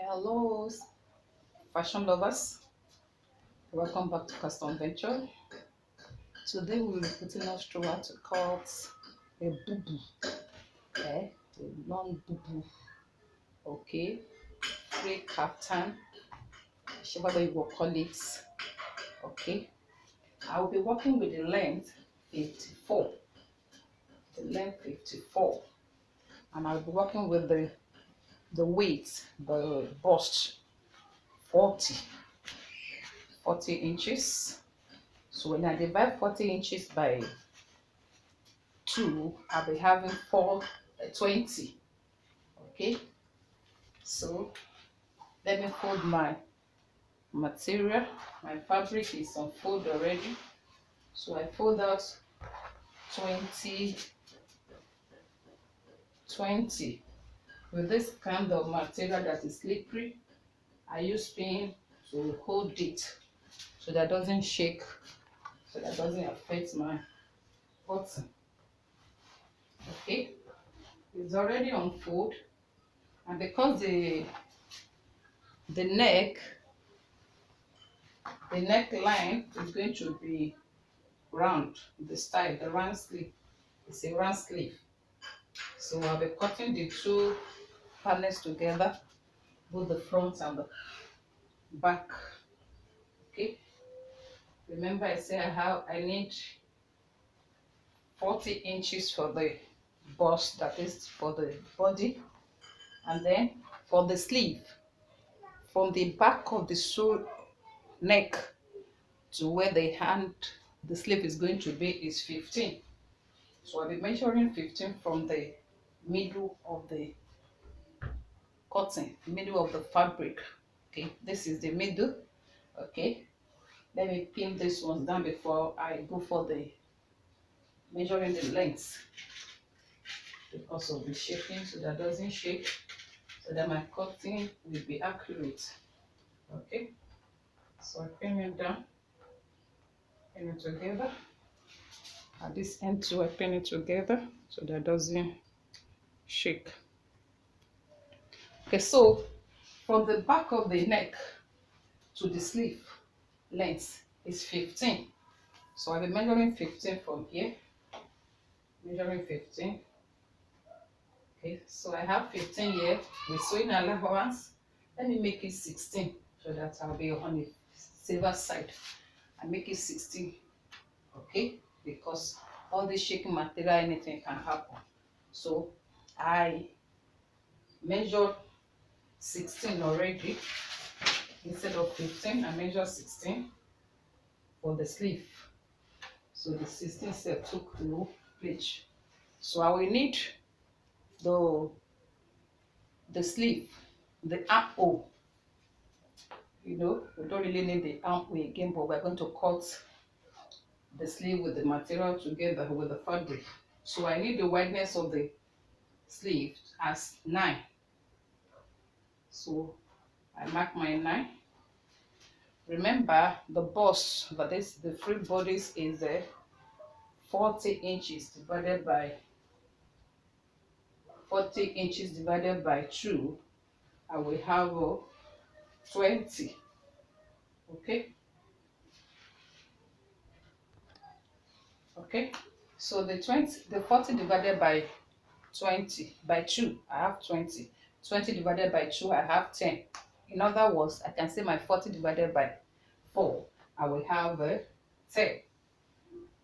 Hello, fashion lovers. Welcome back to Custom Venture. Today we will be putting us through how to cut a bubu, a long bubu, okay, free kaftan, whichever way you will call it, okay. I will be working with the length 54, and I'll be working with the weight, the bust 40 inches. So when I divide 40 inches by 2, I'll be having 420. Okay, so let me fold my material. My fabric is on fold already, so I fold out 20. With this kind of material that is slippery, I use pin to hold it so that it doesn't shake, so that it doesn't affect my button. Okay, it's already on fold, and because the neckline is going to be round, the round sleeve is a round sleeve, so I'll be cutting the two panels together, both the front and the back. Okay, remember I said I need 40 inches for the bust, that is for the body, and then for the sleeve, from the back of the neck to where the sleeve is going to be is 15. So I'll be measuring 15 from the middle of the cotton, middle of the fabric. Okay, this is the middle. Okay, let me pin this one down before I go for the measuring the length, because of the shaping, so that doesn't shake, so that my cutting will be accurate. Okay, so I pin it down, pin it together. At this end too, I pin it together so that it doesn't shake. Okay, so from the back of the neck to the sleeve length is 15. So I'll be measuring 15 from here. Measuring 15. Okay, so I have 15 here with sewing allowance. Let me make it 16 so that I'll be on the safer side. I make it 16. Okay, because all this shaking material, anything can happen. So I measured 16 already. Instead of 15, I measured 16 for the sleeve. So the 16 step took no place. So I will need the sleeve, the armhole. You know, we don't really need the armhole again, but we're going to cut the sleeve with the material together with the fabric. So I need the wideness of the sleeve as 9. So I mark my 9. Remember the bust, that is the free bodies, is 40 inches divided by 2. I will have 20. Okay. Okay, so the 40 divided by 20 by 2, I have 20. 20 divided by 2, I have 10. In other words, I can say my 40 divided by 4, I will have 10.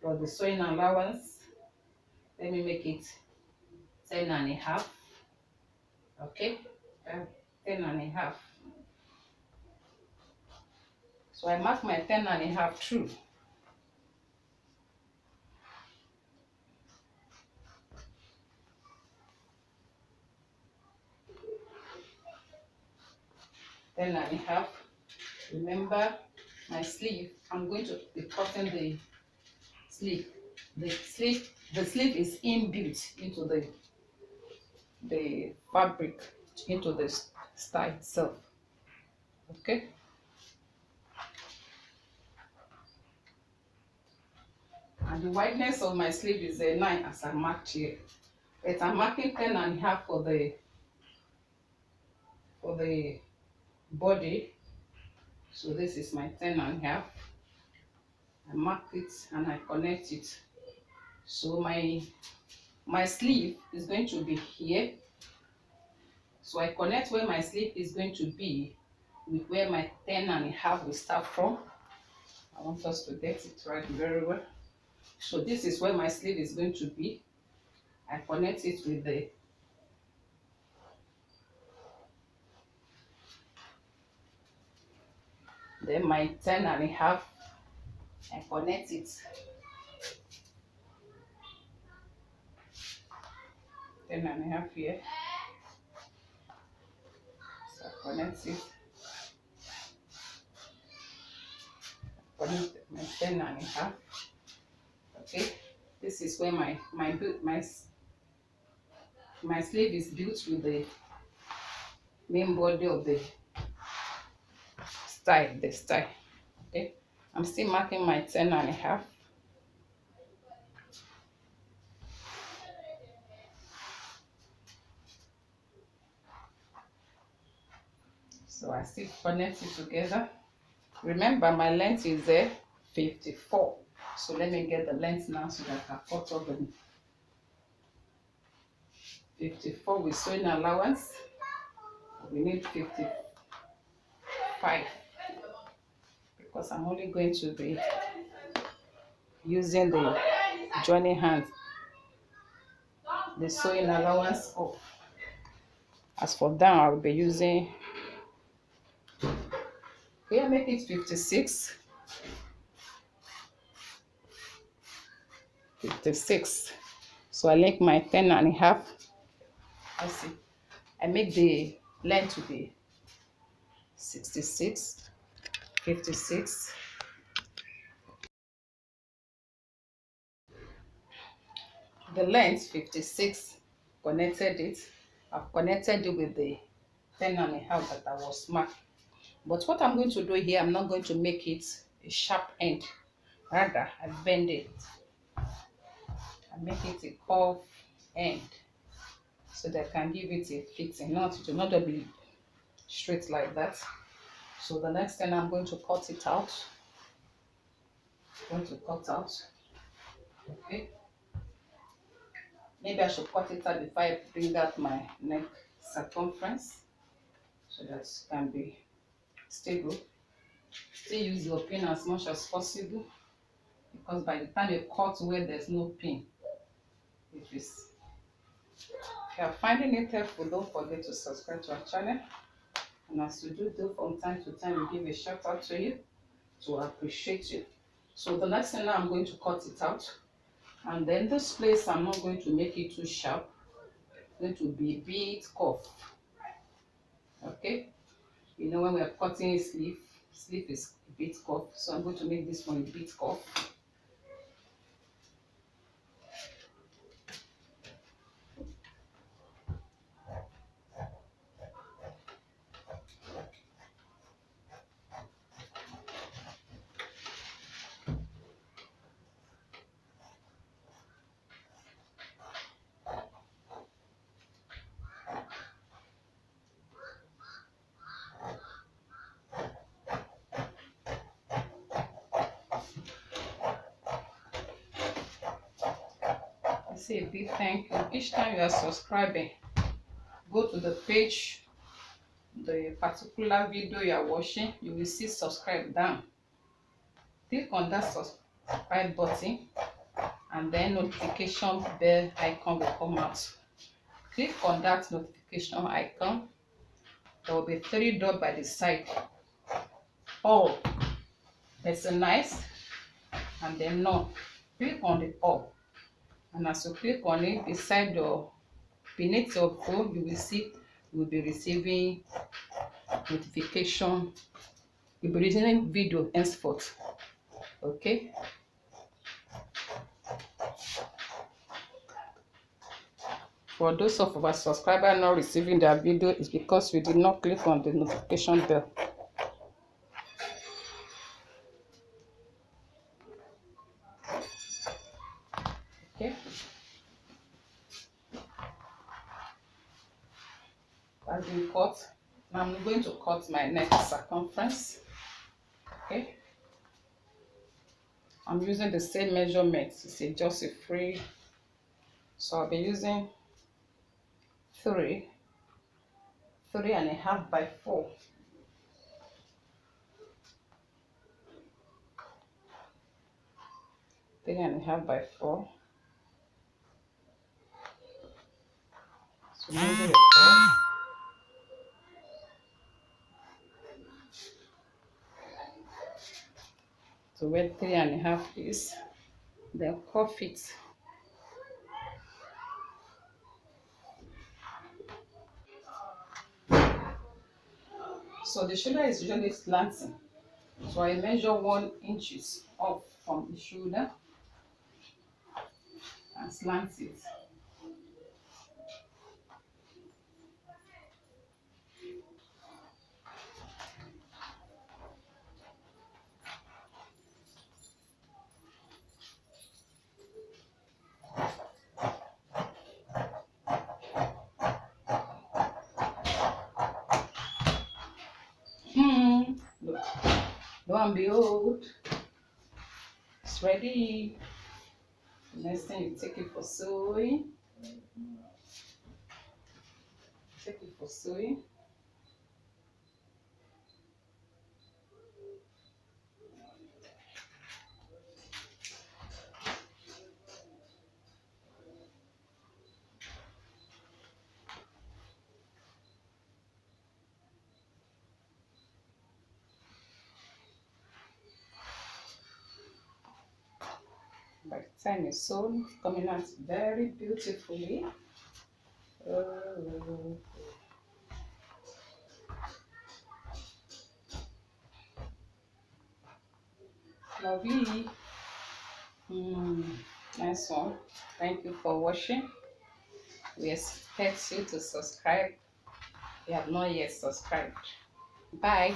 For the sewing allowance, let me make it 10 and a half. Okay, 10 and a half. So I mark my 10 and a half through. Ten and a half. Remember my sleeve, I'm going to be cutting the sleeve. The sleeve is inbuilt into the fabric, into the style itself. Okay. And the wideness of my sleeve is 9 as I marked here. But I'm marking 10 and a half for the body. So this is my 10.5. I mark it and I connect it. So my sleeve is going to be here. So I connect where my sleeve is going to be with where my 10.5 will start from. I want us to get it right very well. So this is where my sleeve is going to be. I connect it with then my 10.5. I connect it 10.5 here. So I connect it. Connect my 10.5. Okay. This is where my sleeve is built with the main body of the style. Okay. I'm still marking my 10.5. So I still connect it together. Remember, my length is 54. So let me get the length now so that I can cut off the 54 with sewing allowance. We need 55 because I'm only going to be using the joining hand, the sewing allowance up. As for down, I will be using, here make it 56. 56. So I link my 10.5. I see. I make the length to be 66, 56. The length 56, connected it. I've connected it with the 10.5 that I was marked. But what I'm going to do here, I'm not going to make it a sharp end. Rather, I bend it. I make it a curved end so that I can give it a fitting. Not to not be straight like that. So the next thing, I'm going to cut it out. I'm going to cut out. Okay. Maybe I should cut it out before I bring out my neck circumference so that it can be stable. Still use your pin as much as possible because by the time you cut where there's no pin, it is. If you are finding it helpful, don't forget to subscribe to our channel. And as you do from time to time, we give a shout out to you to appreciate you. So the next thing now, I'm going to cut it out. And then this place, I'm not going to make it too sharp. It's going to be a bit curved. Okay. You know, when we are cutting a sleeve is a bit curved. So I'm going to make this one a bit curved. Say a big thank you. Each time you are subscribing, go to the page, the particular video you are watching, you will see subscribe down. Click on that subscribe button and then notification bell icon will come out. Click on that notification icon. There will be 3 dots by the side. All, personalize, and then no. Click on the all. And as you click on it, beside your beneath your phone, you will see you will be receiving notification. You'll be receiving video henceforth. Okay. For those of our subscribers not receiving their video, it's because we did not click on the notification bell. Okay. As we cut, Now I'm going to cut my neck circumference. Okay, I'm using the same measurement. It's just a free, so I'll be using 3.5 by 4. 3.5 by 4. So measure your 4. So where 3.5 is, then cuff it. So the shoulder is usually slanting. So I measure 1 inch off from the shoulder and slant it. Look, lo and behold, it's ready. Next thing you take it for sewing. Take it for sewing. By the time it's sewn, it's coming out very beautifully. Oh. Lovely. Nice one. Thank you for watching. We expect you to subscribe if you have not yet subscribed. Bye.